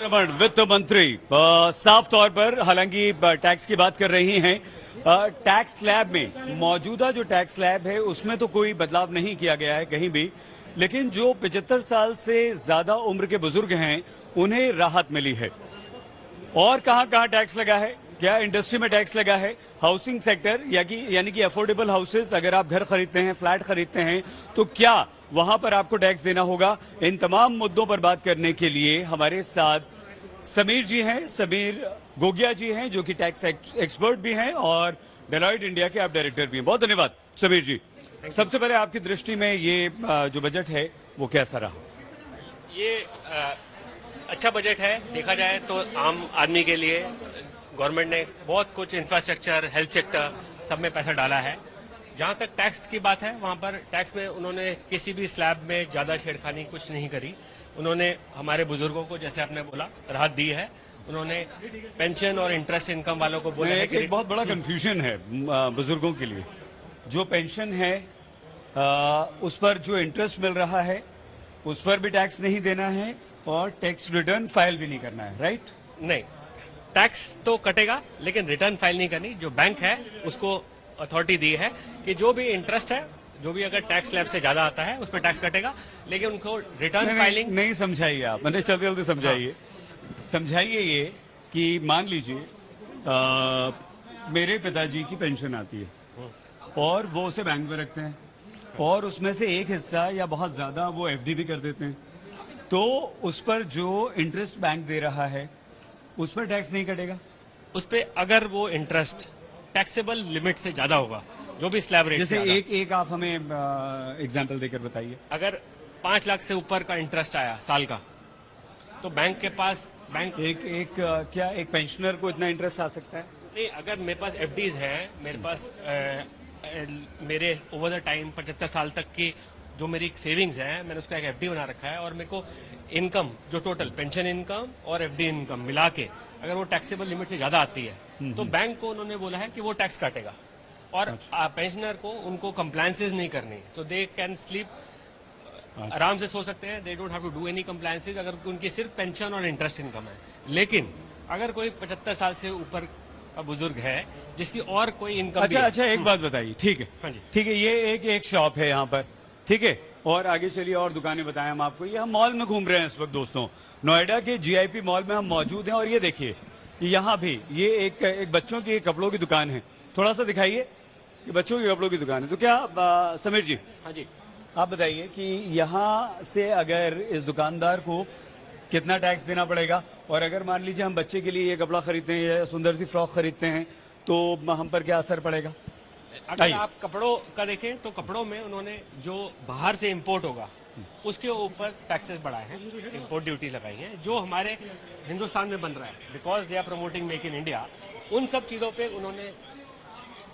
रमण वित्त मंत्री साफ तौर पर हालांकि टैक्स की बात कर रही हैं। टैक्स स्लैब में मौजूदा जो टैक्स स्लैब है उसमें तो कोई बदलाव नहीं किया गया है कहीं भी, लेकिन जो 75 साल से ज्यादा उम्र के बुजुर्ग हैं उन्हें राहत मिली है। और कहां कहां टैक्स लगा है, क्या इंडस्ट्री में टैक्स लगा है, हाउसिंग सेक्टर यानी कि अफोर्डेबल हाउसेस, अगर आप घर खरीदते हैं, फ्लैट खरीदते हैं तो क्या वहां पर आपको टैक्स देना होगा। इन तमाम मुद्दों पर बात करने के लिए हमारे साथ समीर जी हैं, समीर गोगिया जी हैं जो कि टैक्स एक्सपर्ट भी हैं और डेलॉयट इंडिया के आप डायरेक्टर भी हैं। बहुत धन्यवाद समीर जी। सबसे पहले आपकी दृष्टि में ये जो बजट है वो कैसा रहा? ये अच्छा बजट है। देखा जाए तो आम आदमी के लिए गवर्नमेंट ने बहुत कुछ इंफ्रास्ट्रक्चर, हेल्थ सेक्टर सब में पैसा डाला है। जहां तक टैक्स की बात है वहां पर टैक्स में उन्होंने किसी भी स्लैब में ज्यादा छेड़खानी कुछ नहीं करी। उन्होंने हमारे बुजुर्गों को, जैसे आपने बोला, राहत दी है। उन्होंने पेंशन और इंटरेस्ट इनकम वालों को बोला है कि एक बहुत बड़ा कंफ्यूजन है बुजुर्गों के लिए। जो पेंशन है उस पर जो इंटरेस्ट मिल रहा है उस पर भी टैक्स नहीं देना है और टैक्स रिटर्न फाइल भी नहीं करना है, राइट? नहीं, टैक्स तो कटेगा लेकिन रिटर्न फाइल नहीं करनी। जो बैंक है उसको अथॉरिटी दी है कि जो भी इंटरेस्ट है, जो भी अगर टैक्स स्लैब से ज्यादा आता है उस पर टैक्स कटेगा, लेकिन उनको रिटर्न फाइलिंग नहीं समझाइए आप, मैंने जल्दी जल्दी समझाइए। समझाइए ये कि मान लीजिए मेरे पिताजी की पेंशन आती है और वो उसे बैंक में रखते हैं और उसमें से एक हिस्सा या बहुत ज्यादा वो एफडी भी कर देते हैं, तो उस पर जो इंटरेस्ट बैंक दे रहा है उस पर टैक्स नहीं कटेगा। उस पर अगर वो इंटरेस्ट टैक्सेबल लिमिट से ज्यादा होगा, जो भी स्लैब रेट, जैसे एक आप हमें एग्जांपल देकर बताइए। अगर 5 लाख से ऊपर का इंटरेस्ट आया साल का, तो बैंक के पास क्या एक पेंशनर को इतना इंटरेस्ट आ सकता है? नहीं, अगर मेरे पास एफडीज है, मेरे पास मेरे ओवर द टाइम 75 साल तक की जो मेरी सेविंग्स है, मैंने उसका एक एफडी बना रखा है और मेरे को इनकम जो टोटल पेंशन इनकम और एफडी इनकम मिला के अगर वो टैक्सेबल लिमिट से ज्यादा आती है तो बैंक को उन्होंने बोला है कि वो टैक्स काटेगा। और पेंशनर को उनको कंप्लायंसेस नहीं करनी, सो दे कैन स्लीप, आराम से सो सकते हैं। They don't have to do any compliances अगर उनकी सिर्फ पेंशन और इंटरेस्ट इनकम है। लेकिन अगर कोई 75 साल से ऊपर का बुजुर्ग है जिसकी और कोई इनकम अच्छा एक बात बताइए। ठीक है, हाँ जी, ठीक है। ये एक शॉप है यहाँ पर, ठीक है, और आगे चलिए और दुकानें बताएं हम आपको। ये हम मॉल में घूम रहे हैं इस वक्त दोस्तों, नोएडा के जीआईपी मॉल में हम मौजूद हैं और ये देखिए यहाँ भी ये एक बच्चों की कपड़ों की दुकान है। थोड़ा सा दिखाइए, ये बच्चों की कपड़ों की दुकान है। तो क्या समीर जी, हाँ जी, आप बताइए कि यहाँ से अगर इस दुकानदार को कितना टैक्स देना पड़ेगा, और अगर मान लीजिए हम बच्चे के लिए ये कपड़ा खरीदते हैं या सुंदर सी फ्रॉक खरीदते हैं तो हम पर क्या असर पड़ेगा? अगर आप कपड़ों का देखें तो कपड़ों में उन्होंने जो बाहर से इंपोर्ट होगा उसके ऊपर टैक्सेस बढ़ाए हैं, इंपोर्ट ड्यूटी लगाई है। जो हमारे हिंदुस्तान में बन रहा है, because they are promoting make in India, उन सब चीजों पे उन्होंने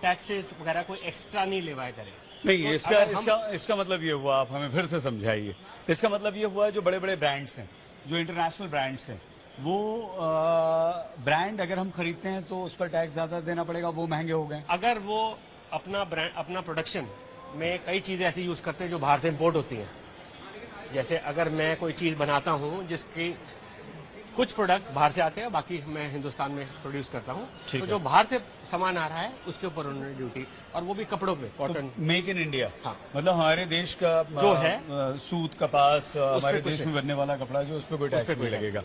टैक्सेस वगैरह कोई एक्स्ट्रा नहीं लेवाए करे। नहीं, तो इसका मतलब ये हुआ, आप हमें फिर से समझाइए। इसका मतलब ये हुआ जो बड़े बड़े ब्रांड्स हैं, जो इंटरनेशनल ब्रांड्स हैं, वो ब्रांड अगर हम खरीदते हैं तो उस पर टैक्स ज्यादा देना पड़ेगा, वो महंगे हो गए। अगर वो अपना ब्रांड, अपना प्रोडक्शन में कई चीजें ऐसी यूज करते हैं जो बाहर से इंपोर्ट होती हैं, जैसे अगर मैं कोई चीज बनाता हूं जिसकी कुछ प्रोडक्ट बाहर से आते हैं, बाकी मैं हिंदुस्तान में प्रोड्यूस करता हूं, तो जो बाहर से सामान आ रहा है उसके ऊपर उन्होंने ड्यूटी, और वो भी कपड़ों पे, कॉटन, मेक इन इंडिया। हाँ, मतलब हमारे देश का जो है सूत, कपास, हमारे देश में बनने वाला कपड़ा जो, उस पर कोई टैक्स नहीं लगेगा।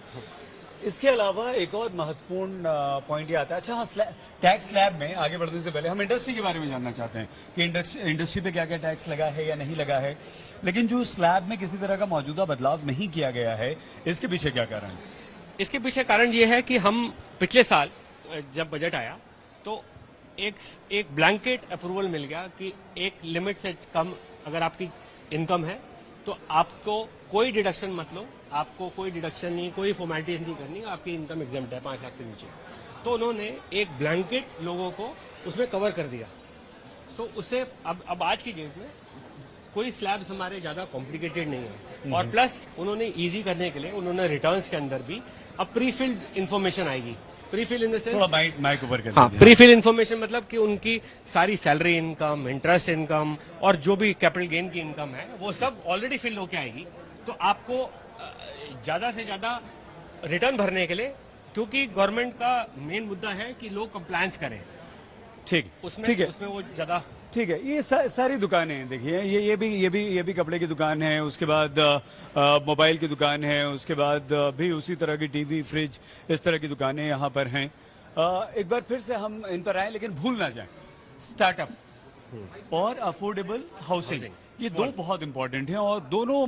इसके अलावा एक और महत्वपूर्ण पॉइंट ये आता है। अच्छा हाँ, टैक्स स्लैब में आगे बढ़ने से पहले हम इंडस्ट्री के बारे में जानना चाहते हैं कि इंडस्ट्री पे क्या क्या टैक्स लगा है या नहीं लगा है। लेकिन जो स्लैब में किसी तरह का मौजूदा बदलाव नहीं किया गया है, इसके पीछे क्या कारण है? इसके पीछे कारण ये है कि हम पिछले साल जब बजट आया तो एक ब्लैंकेट अप्रूवल मिल गया कि एक लिमिट से कम अगर आपकी इनकम है तो आपको कोई डिडक्शन मत लो, आपको कोई डिडक्शन नहीं, कोई फॉर्मेलिटीज नहीं करनी, आपकी इनकम एग्जेम्प्ट है 5 लाख से नीचे। तो उन्होंने एक ब्लैंकेट लोगों को उसमें कवर कर दिया। तो उससे अब आज की डेट में कोई स्लैब्स हमारे ज्यादा कॉम्प्लिकेटेड नहीं है, और प्लस उन्होंने इजी करने के लिए उन्होंने रिटर्न्स के अंदर भी अब प्रीफिल्ड इन्फॉर्मेशन आएगी। प्रीफिल इन द सेंस, थोड़ा माइक ऊपर कर, हाँ, प्रीफिल इन्फॉर्मेशन मतलब कि उनकी सारी सैलरी इनकम, इंटरेस्ट इनकम और जो भी कैपिटल गेन की इनकम है वो सब ऑलरेडी फिल होके आएगी। तो आपको ज्यादा से ज्यादा रिटर्न भरने के लिए, क्योंकि गवर्नमेंट का मेन मुद्दा है कि लोग कंप्लायंस करें, ठीक उसमें ठीक है, उसमें वो ज्यादा। ठीक है। ये सारी दुकानें हैं, देखिए ये भी कपड़े की दुकान है, उसके बाद मोबाइल की दुकान है, उसके बाद भी उसी तरह की टीवी, फ्रिज, इस तरह की दुकानें यहाँ पर हैं। एक बार फिर से हम इन पर आए, लेकिन भूल ना जाएं स्टार्टअप और अफोर्डेबल हाउसिंग, ये दो बहुत इंपॉर्टेंट हैं, और दोनों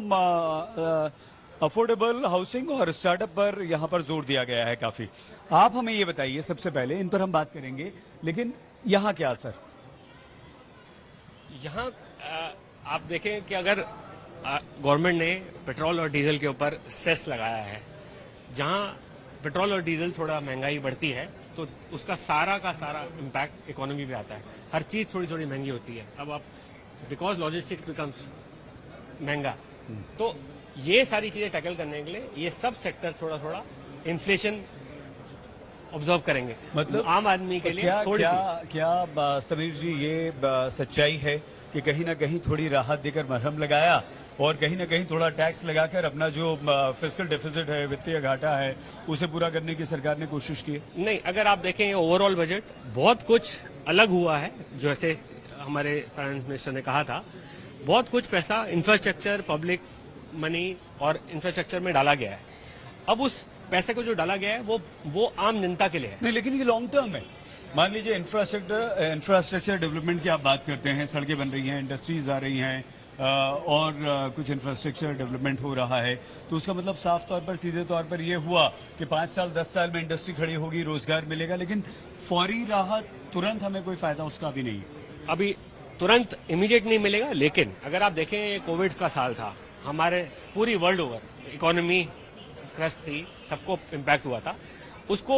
अफोर्डेबल हाउसिंग और स्टार्टअप पर यहाँ पर जोर दिया गया है काफी। आप हमें ये बताइए, सबसे पहले इन पर हम बात करेंगे, लेकिन यहाँ क्या असर? यहाँ आप देखें कि अगर गवर्नमेंट ने पेट्रोल और डीजल के ऊपर सेस लगाया है, जहाँ पेट्रोल और डीजल थोड़ा महंगाई बढ़ती है तो उसका सारा का सारा इम्पैक्ट इकोनॉमी पे आता है। हर चीज थोड़ी थोड़ी महंगी होती है। अब आप बिकॉज लॉजिस्टिक्स बिकम्स महंगा, तो ये सारी चीजें टैकल करने के लिए ये सब सेक्टर थोड़ा थोड़ा इन्फ्लेशन ऑब्जर्व करेंगे। मतलब आम आदमी के लिए क्या थोड़ी क्या समीर जी, ये सच्चाई है कि कहीं ना कहीं थोड़ी राहत देकर मरहम लगाया और कहीं ना कहीं थोड़ा टैक्स लगाकर अपना जो फिस्कल डेफिसिट है, वित्तीय घाटा है, उसे पूरा करने की सरकार ने कोशिश की है? नहीं, अगर आप देखें ओवरऑल बजट बहुत कुछ अलग हुआ है। जैसे हमारे फाइनेंस मिनिस्टर ने कहा था, बहुत कुछ पैसा इंफ्रास्ट्रक्चर, पब्लिक मनी और इंफ्रास्ट्रक्चर में डाला गया है। अब उस पैसे को जो डाला गया है वो आम जनता के लिए है। नहीं, लेकिन ये लॉन्ग टर्म है। मान लीजिए इंफ्रास्ट्रक्चर डेवलपमेंट की आप बात करते हैं, सड़कें बन रही हैं, इंडस्ट्रीज आ रही हैं, और कुछ इंफ्रास्ट्रक्चर डेवलपमेंट हो रहा है, तो उसका मतलब साफ तौर पर, सीधे तौर पर यह हुआ कि 5 साल 10 साल में इंडस्ट्री खड़ी होगी, रोजगार मिलेगा, लेकिन फौरी राहत, तुरंत हमें कोई फायदा उसका भी नहीं। अभी तुरंत इमीडिएट नहीं मिलेगा, लेकिन अगर आप देखें ये कोविड का साल था, हमारे पूरी वर्ल्ड ओवर इकोनॉमी क्रश थी, सबको इम्पैक्ट हुआ था। उसको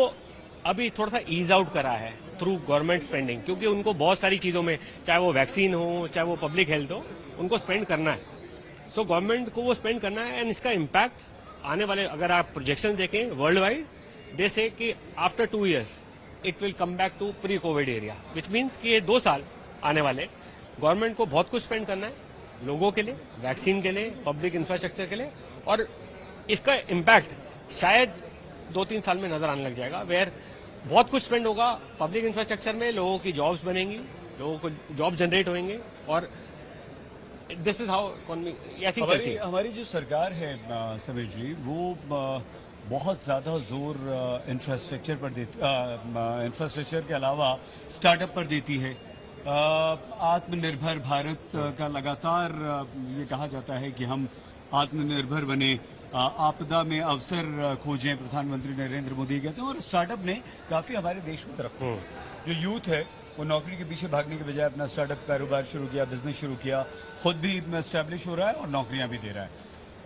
अभी थोड़ा सा ईज आउट करा है थ्रू गवर्नमेंट स्पेंडिंग, क्योंकि उनको बहुत सारी चीजों में, चाहे वो वैक्सीन हो, चाहे वो पब्लिक हेल्थ हो, उनको स्पेंड करना है। सो गवर्नमेंट को वो स्पेंड करना है, एंड इसका इम्पैक्ट आने वाले, अगर आप प्रोजेक्शन देखें वर्ल्ड वाइड, दे से कि after 2 years it will come back to pre covid era, which means कि ये 2 साल आने वाले गवर्नमेंट को बहुत कुछ स्पेंड करना है, लोगों के लिए, वैक्सीन के लिए, पब्लिक इंफ्रास्ट्रक्चर के लिए, और इसका इम्पैक्ट शायद 2-3 साल में नजर आने लग जाएगा, वेयर बहुत कुछ स्पेंड होगा पब्लिक इंफ्रास्ट्रक्चर में, लोगों की जॉब्स बनेंगी, लोगों को जॉब जनरेट होंगे, और दिस इज हाउ इकोनॉमी ऐसी चलती है। हमारी जो सरकार है समीर जी, वो बहुत ज्यादा जोर इंफ्रास्ट्रक्चर पर देती, इंफ्रास्ट्रक्चर के अलावा स्टार्टअप पर देती है। आत्मनिर्भर भारत का लगातार ये कहा जाता है कि हम आत्मनिर्भर बने, आपदा में अवसर खोजें, प्रधानमंत्री नरेंद्र मोदी कहते हैं, और स्टार्टअप ने काफी हमारे देश में तरक्की की। जो यूथ है वो नौकरी के पीछे भागने के बजाय अपना स्टार्टअप कारोबार शुरू किया, बिजनेस शुरू किया, खुद भी एस्टैब्लिश हो रहा है और नौकरियां भी दे रहा है।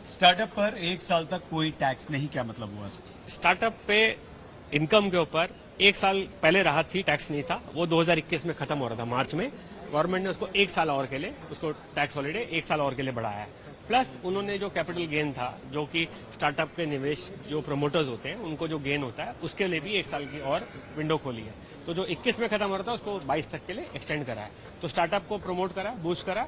स्टार्टअप पर 1 साल तक कोई टैक्स नहीं, क्या मतलब हुआ इसका? स्टार्टअप पे इनकम के ऊपर 1 साल पहले राहत थी, टैक्स नहीं था, वो 2021 में खत्म हो रहा था मार्च में। गवर्नमेंट ने उसको 1 साल और के लिए, उसको टैक्स हॉलीडे 1 साल और के लिए बढ़ाया है। प्लस उन्होंने जो कैपिटल गेन था, जो कि स्टार्टअप के निवेश जो प्रमोटर्स होते हैं उनको जो गेन होता है, उसके लिए भी 1 साल की और विंडो खोली है। तो जो 21 में खत्म हो रहा था उसको 22 तक के लिए एक्सटेंड करा है। तो स्टार्टअप को प्रमोट करा, बूस्ट करा,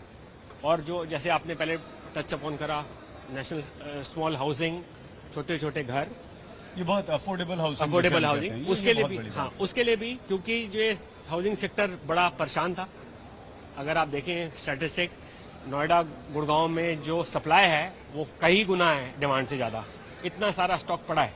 और जो जैसे आपने पहले टच अपॉन करा, नेशनल स्मॉल हाउसिंग, छोटे छोटे घर, ये बहुत अफोर्डेबल हाउसिंग, उसके लिए भी, हाँ उसके लिए भी, क्योंकि जो हाउसिंग सेक्टर बड़ा परेशान था। अगर आप देखें स्टैटिस्टिक, नोएडा गुड़गांव में जो सप्लाई है वो कई गुना है डिमांड से ज्यादा, इतना सारा स्टॉक पड़ा है।